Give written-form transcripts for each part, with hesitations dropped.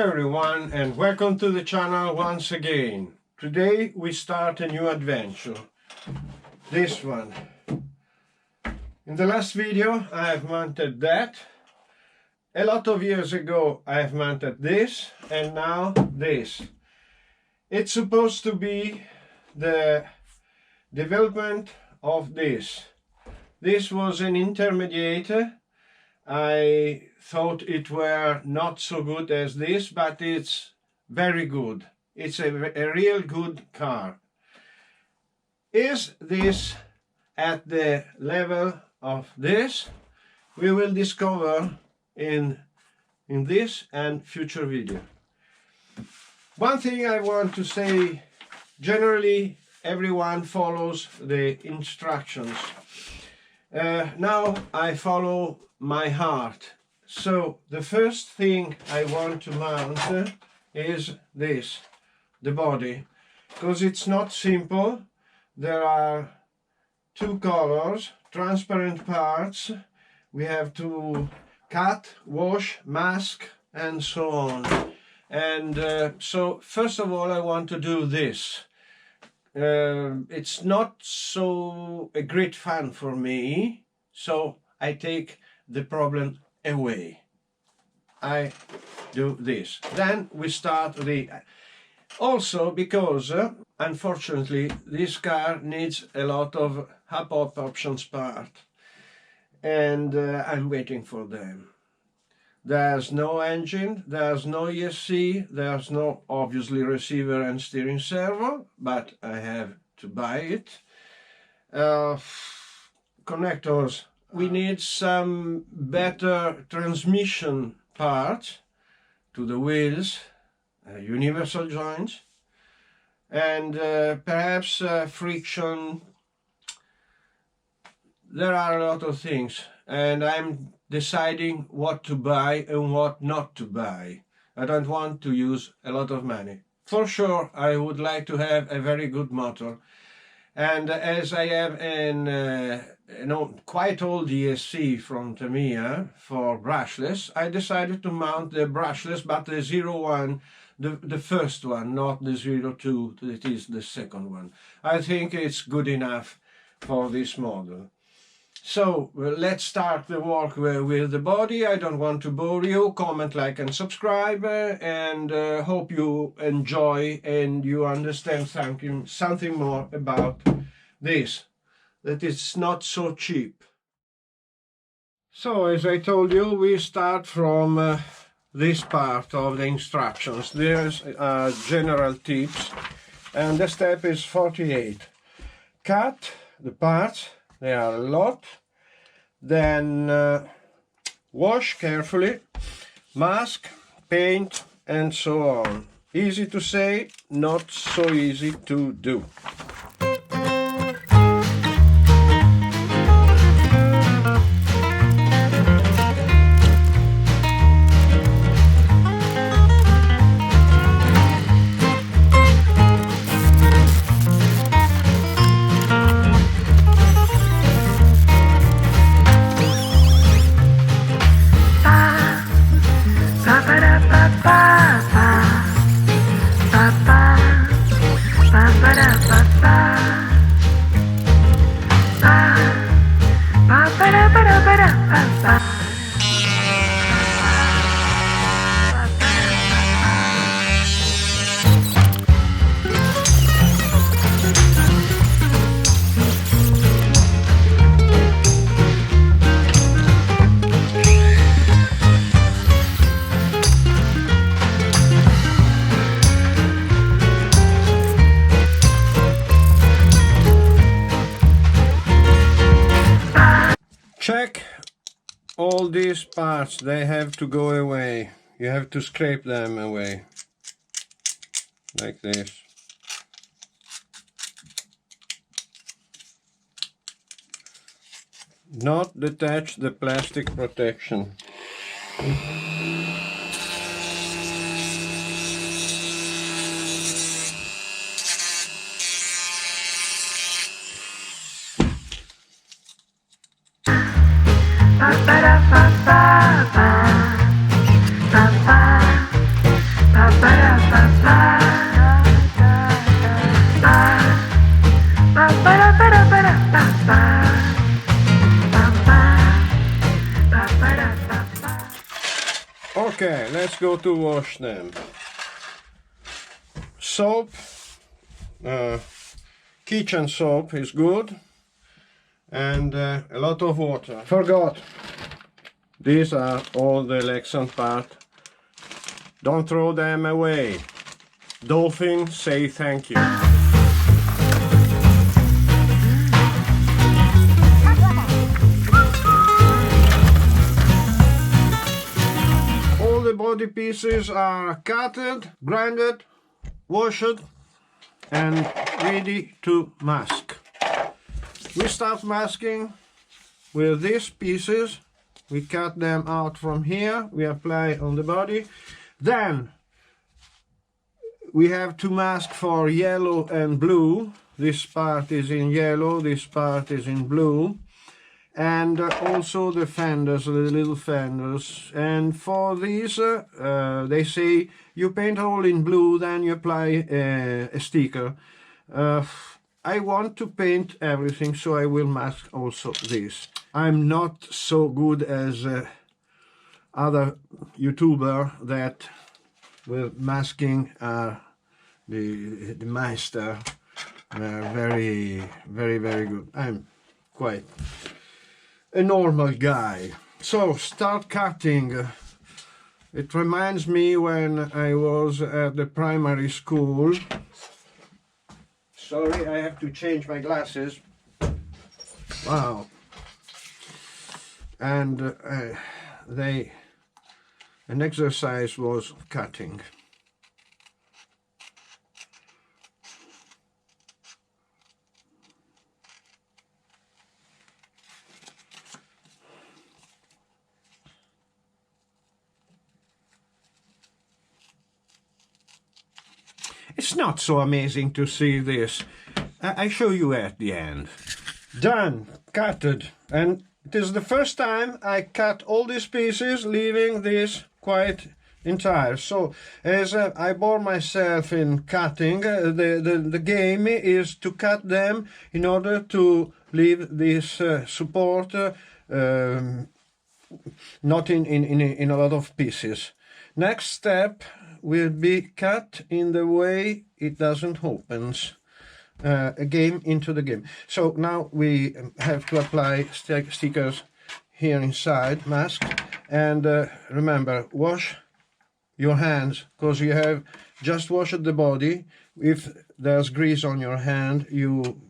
everyone and welcome to the channel once again. Today we start a new adventure. This one. In the last video I have mounted that. A lot of years ago I have mounted this, and now this. It's supposed to be the development of this. This was an intermediate. I thought it were not so good as this, but it's very good. It's a real good car. Is this at the level of this? We will discover in this and future video. One thing I want to say, generally everyone follows the instructions. Now I follow my heart. So the first thing I want to mount is this, the body, because it's not simple. There are two colors, transparent parts. We have to cut, wash, mask, and so on. And so first of all I want to do this. It's not so a great fun for me, so I take the problem away. I do this. Then we start the... Also because, unfortunately, this car needs a lot of hub-up options part. And I'm waiting for them. There's no engine, there's no ESC, there's no, obviously, receiver and steering servo, but I have to buy it. Connectors. We need some better transmission parts to the wheels, universal joints, and perhaps friction. There are a lot of things, and I'm deciding what to buy and what not to buy. I don't want to use a lot of money. For sure, I would like to have a very good motor. And as I have an quite old ESC from Tamiya for brushless, I decided to mount the brushless, but the 01, the first one, not the 02, that is the second one. I think it's good enough for this model. So let's start the work with the body. I don't want to bore you. Comment, like and subscribe, and hope you enjoy and you understand something more about this, that it's not so cheap. So as I told you, we start from this part of the instructions. There's general tips, and the step is 48. Cut the parts. There are a lot. Then wash carefully, mask, paint, and so on. Easy to say, not so easy to do. Check all these parts, they have to go away. You have to scrape them away, like this. Not detach the plastic protection. Okay, let's go to wash them. Soap, kitchen soap is good, and a lot of water. Forgot, these are all the Lexan part. Don't throw them away. Dolphin, say thank you. All the body pieces are cutted, grinded, washed, and ready to mask. We start masking with these pieces. We cut them out from here, we apply on the body. Then we have to mask for yellow and blue. This part is in yellow, this part is in blue. And also the fenders, the little fenders. And for these, they say you paint all in blue, then you apply a sticker. I want to paint everything, so I will mask also this. I'm not so good as other YouTuber that with masking are the master. Very good. I'm quite a normal guy. So start cutting. It reminds me when I was at the primary school. Sorry, I have to change my glasses. Wow. And an exercise was cutting. It's not so amazing to see this. I show you at the end. Done, cutted, and it is the first time I cut all these pieces, leaving this quite entire. So as I bore myself in cutting, the game is to cut them in order to leave this support not in a lot of pieces. Next step will be cut in the way it doesn't open a game into the game. So now we have to apply stickers here inside, mask, and remember, wash your hands, because you have just washed the body. If there's grease on your hand, you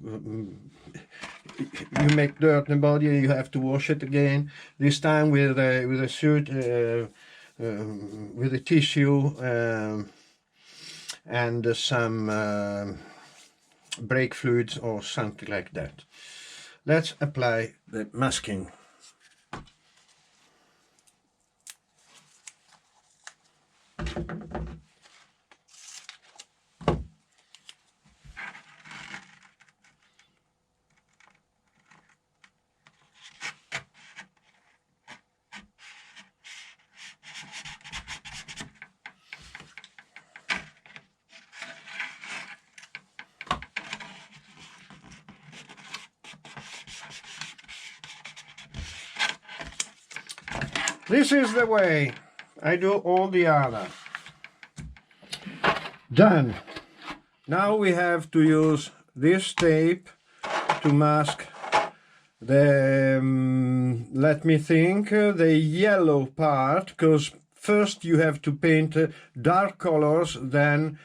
make dirt in the body, you have to wash it again, this time with a suit, with a tissue and some brake fluids or something like that. Let's apply the masking. This is the way I do all the other. Done. Now we have to use this tape to mask the, let me think, the yellow part, because first you have to paint dark colors, then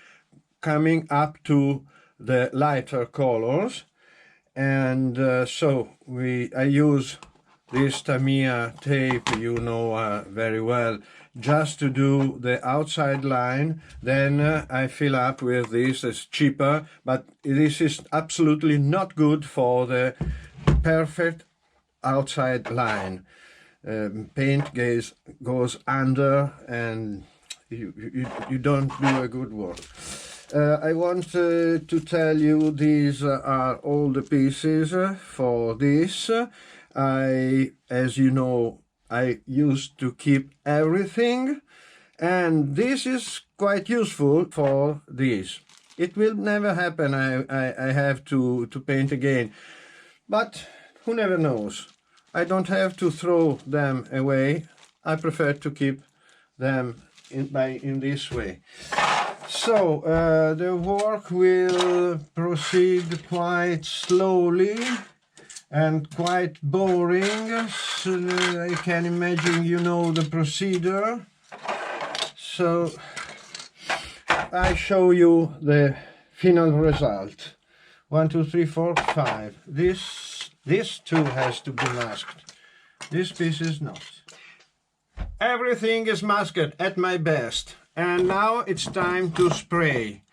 coming up to the lighter colors. And so I use this Tamiya tape, you know very well, just to do the outside line. Then I fill up with this. It's cheaper, but this is absolutely not good for the perfect outside line. Paint goes under and you don't do a good work. I want to tell you these are all the pieces for this. As you know, I used to keep everything, and this is quite useful for this. It will never happen I have to paint again, but who never knows. I don't have to throw them away. I prefer to keep them in this way. So the work will proceed quite slowly and quite boring. So I can imagine you know the procedure. So I show you the final result. 1, 2, 3, 4, 5. This too has to be masked. This piece is not. Everything is masked at my best. And now it's time to spray.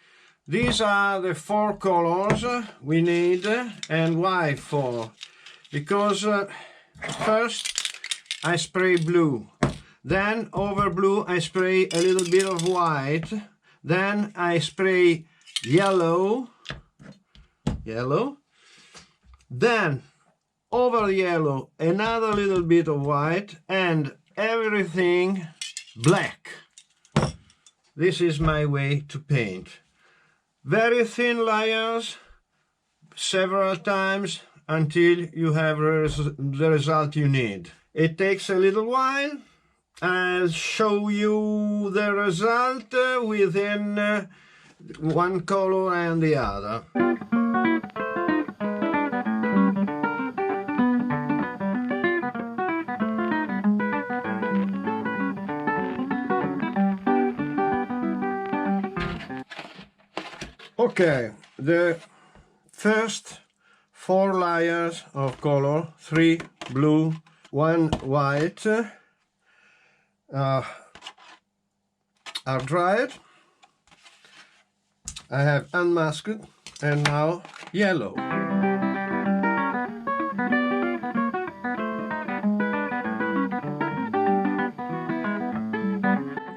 These are the 4 colors we need, and why 4? Because first I spray blue, then over blue I spray a little bit of white, then I spray yellow, then over yellow another little bit of white, and everything black. This is my way to paint. Very thin layers, several times, until you have the result you need. It takes a little while. I'll show you the result within one color and the other. Okay, the first 4 layers of color, 3 blue, 1 white, are dried. I have unmasked, and now yellow.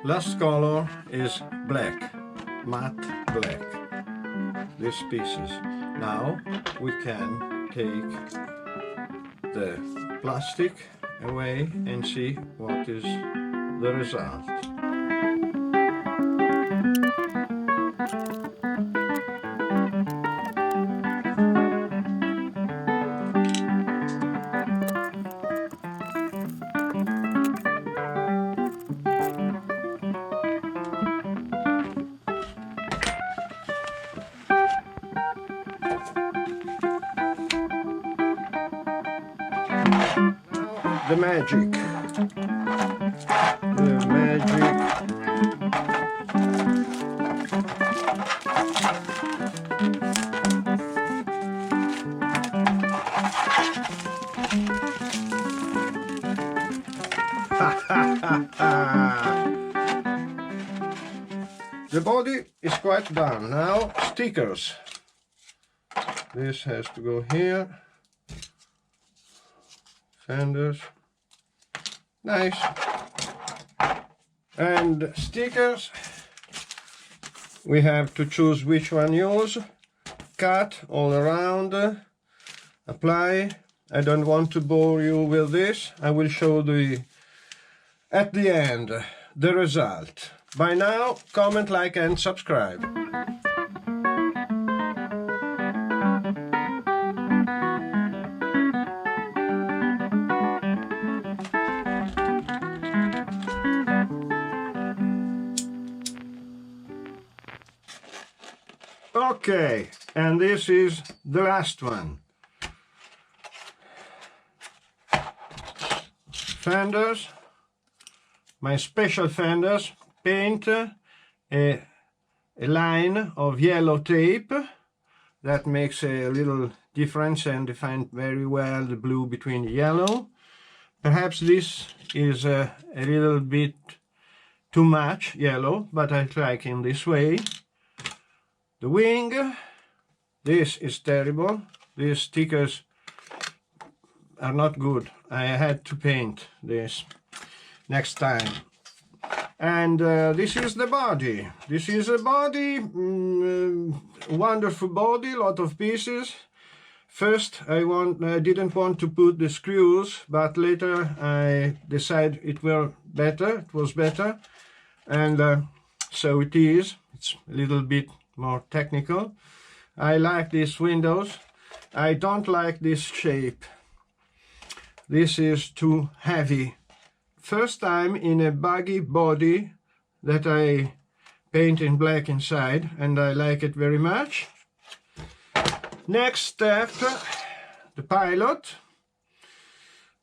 Last color is black, matte black. These pieces. Now we can take the plastic away and see what is the result. The magic. The magic. The body is quite done. Now stickers. This has to go here. Fenders. Nice. And stickers, we have to choose which one use. Cut all around, apply. I don't want to bore you with this. I will show at the end the result. By now, comment, like and subscribe. Okay, and this is the last one. Fenders, my special fenders, paint a line of yellow tape that makes a little difference and define very well the blue between the yellow. Perhaps this is a little bit too much yellow, but I like in this way. The wing, this is terrible. These stickers are not good. I had to paint this next time. And this is the body. This is a body, wonderful body, lot of pieces. First, I didn't want to put the screws, but later I decided it was better, and so it is. It's a little bit more technical. I like these windows. I don't like this shape. This is too heavy first time in a buggy body that I paint in black inside, and I like it very much. Next step, the pilot.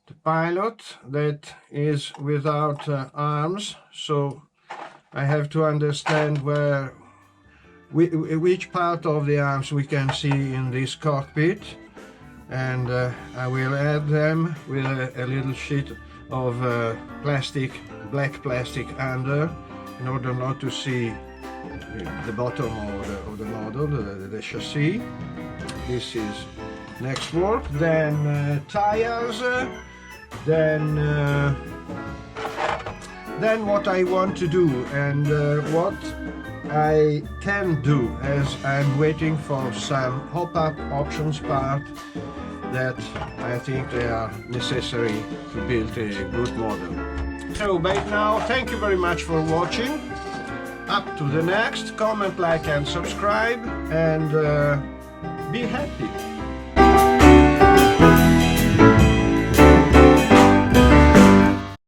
The pilot that is without arms, so I have to understand which part of the arms we can see in this cockpit, and I will add them with a little sheet of black plastic under, in order not to see the bottom of the model, the chassis. This is next work. Then tires. Then what I want to do, and what I can do, as I'm waiting for some hop-up options part that I think they are necessary to build a good model. So by now, thank you very much for watching. Up to the next, comment, like and subscribe, and be happy.